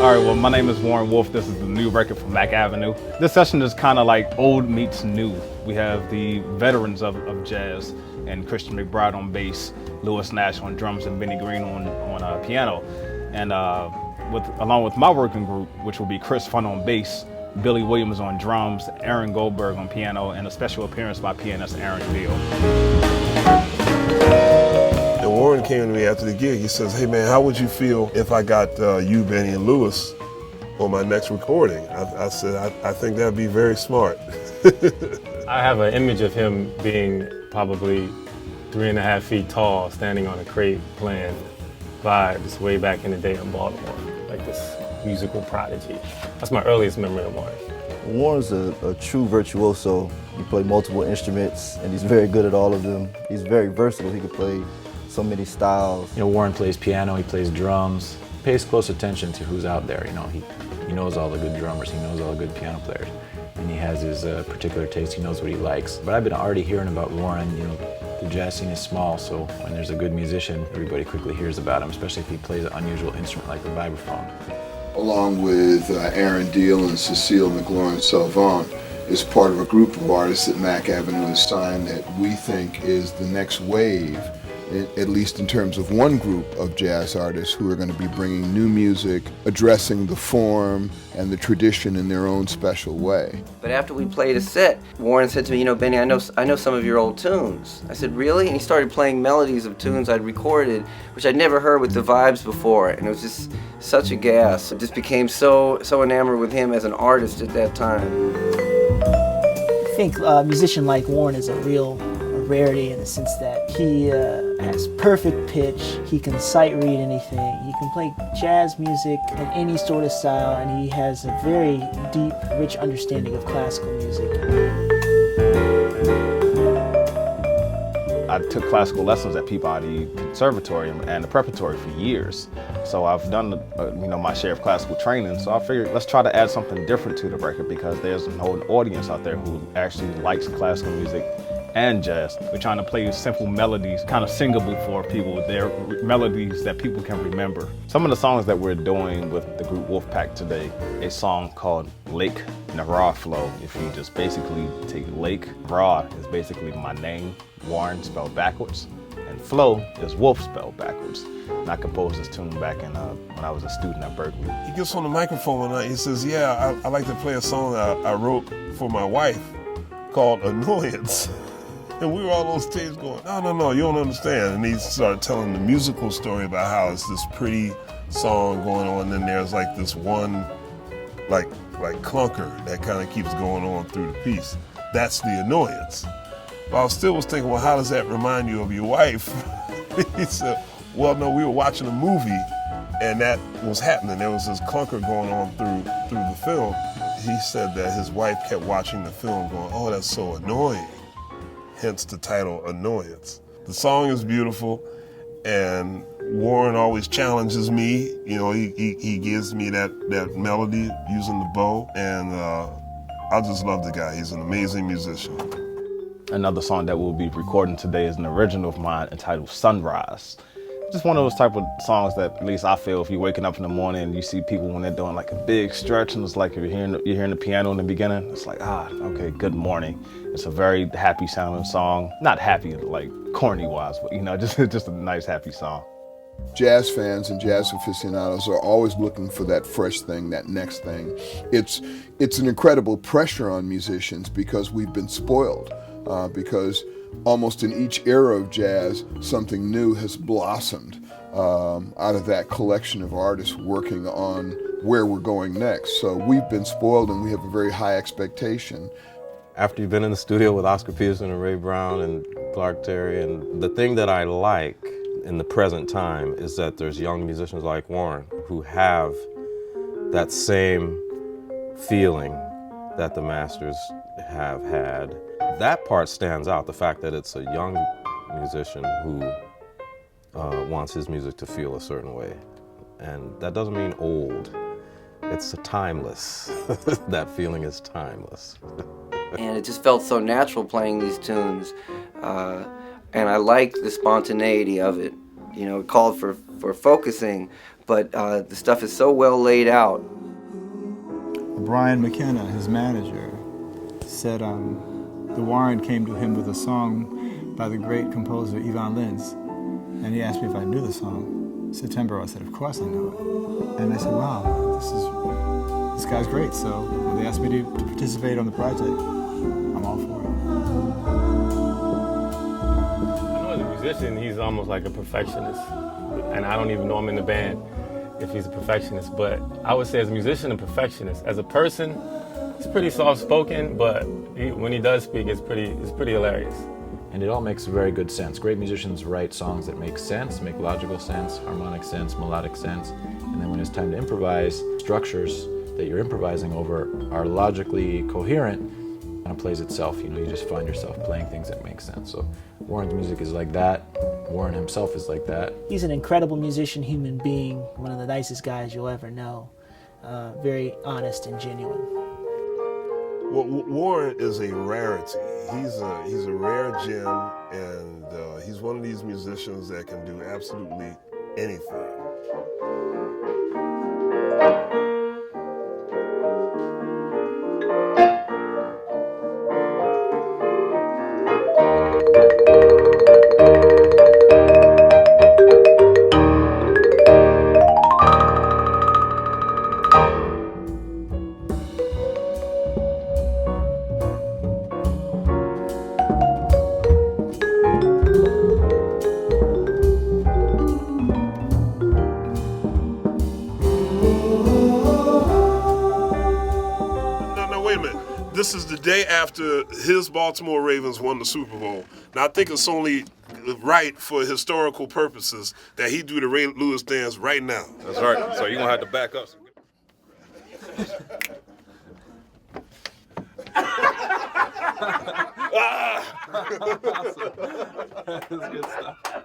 All right, well, my name is Warren Wolf. This is the new record from Mack Avenue. This session is kind of like old meets new. We have the veterans of jazz and Christian McBride on bass, Lewis Nash on drums, and Benny Green on piano. And along with my working group, which will be Chris Fun on bass, Billy Williams on drums, Aaron Goldberg on piano, and a special appearance by pianist Aaron Neal. And Warren came to me after the gig. He says, "Hey man, how would you feel if I got you, Benny, and Lewis on my next recording?" I said, I think that'd be very smart. I have an image of him being probably 3.5 feet tall, standing on a crate playing vibes way back in the day in Baltimore, like this musical prodigy. That's my earliest memory of Warren. Warren's a true virtuoso. He plays multiple instruments, and he's very good at all of them. He's very versatile. He can play so many styles. You know, Warren plays piano, he plays drums, pays close attention to who's out there. You know, he knows all the good drummers, he knows all the good piano players, and he has his particular taste. He knows what he likes. But I've been already hearing about Warren. You know, the jazz scene is small, so when there's a good musician, everybody quickly hears about him, especially if he plays an unusual instrument like the vibraphone. Along with Aaron Deal and Cecile McLaurin-Salvant, is part of a group of artists that Mack Avenue has signed that we think is the next wave, at least in terms of one group of jazz artists who are going to be bringing new music, addressing the form and the tradition in their own special way. But after we played a set, Warren said to me, "You know, Benny, I know some of your old tunes." I said, "Really?" And he started playing melodies of tunes I'd recorded, which I'd never heard with the vibes before, and it was just such a gas. I just became so enamored with him as an artist at that time. I think a musician like Warren is a rarity in the sense that he has perfect pitch, he can sight read anything, he can play jazz music in any sort of style, and he has a very deep, rich understanding of classical music. I took classical lessons at Peabody Conservatory and the preparatory for years. So I've done my share of classical training. So I figured let's try to add something different to the record because there's an audience out there who actually likes classical music and jazz. We're trying to play simple melodies, kind of singable for people. They're melodies that people can remember. Some of the songs that we're doing with the group Wolfpack today, a song called Lake Nara Flow. If you just basically take Lake, Ra is basically my name, Warren spelled backwards, and Flow is Wolf spelled backwards. And I composed this tune back in when I was a student at Berkeley. He gets on the microphone one night, he says, "Yeah, I like to play a song that I wrote for my wife called Annoyance." And we were all those tapes going, no, you don't understand. And he started telling the musical story about how it's this pretty song going on, and then there's like this one, like clunker that kind of keeps going on through the piece. That's the annoyance. But I still was thinking, well, how does that remind you of your wife? He said, well, no, we were watching a movie, and that was happening. There was this clunker going on through the film. He said that his wife kept watching the film going, oh, that's so annoying. Hence the title, Annoyance. The song is beautiful, and Warren always challenges me. You know, he gives me that melody using the bow, and I just love the guy. He's an amazing musician. Another song that we'll be recording today is an original of mine entitled Sunrise. Just one of those type of songs that at least I feel if you're waking up in the morning and you see people when they're doing like a big stretch and it's like you're hearing the piano in the beginning, it's like, okay, good morning. It's a very happy sounding song. Not happy like corny wise, but just a nice happy song. Jazz fans and jazz aficionados are always looking for that fresh thing, that next thing. It's an incredible pressure on musicians because we've been spoiled, because almost in each era of jazz, something new has blossomed out of that collection of artists working on where we're going next. So we've been spoiled and we have a very high expectation. After you've been in the studio with Oscar Peterson and Ray Brown and Clark Terry, and the thing that I like in the present time is that there's young musicians like Warren who have that same feeling that the masters have had. That part stands out, the fact that it's a young musician who wants his music to feel a certain way. And that doesn't mean old. It's timeless. That feeling is timeless. And it just felt so natural playing these tunes. And I liked the spontaneity of it. You know, it called for focusing, but the stuff is so well laid out. Brian McKenna, his manager, said the Warren came to him with a song by the great composer Ivan Lins, and he asked me if I knew the song. September, I said, of course I know it. And I said, wow, this guy's great. So when they asked me to participate on the project, I'm all for it. I know as a musician, he's almost like a perfectionist, and I don't even know him in the band if he's a perfectionist, but I would say as a musician, a perfectionist. As a person, he's pretty soft-spoken, but when he does speak, it's pretty hilarious. And it all makes very good sense. Great musicians write songs that make sense, make logical sense, harmonic sense, melodic sense, and then when it's time to improvise, structures that you're improvising over are logically coherent, and it plays itself. You know, you just find yourself playing things that make sense. So Warren's music is like that. Warren himself is like that. He's an incredible musician, human being, one of the nicest guys you'll ever know. Very honest and genuine. Well, Warren is a rarity. He's a rare gem, and he's one of these musicians that can do absolutely anything. This is the day after his Baltimore Ravens won the Super Bowl. Now, I think it's only right for historical purposes that he do the Ray Lewis dance right now. That's right. So you're going to have to back up. That's good stuff.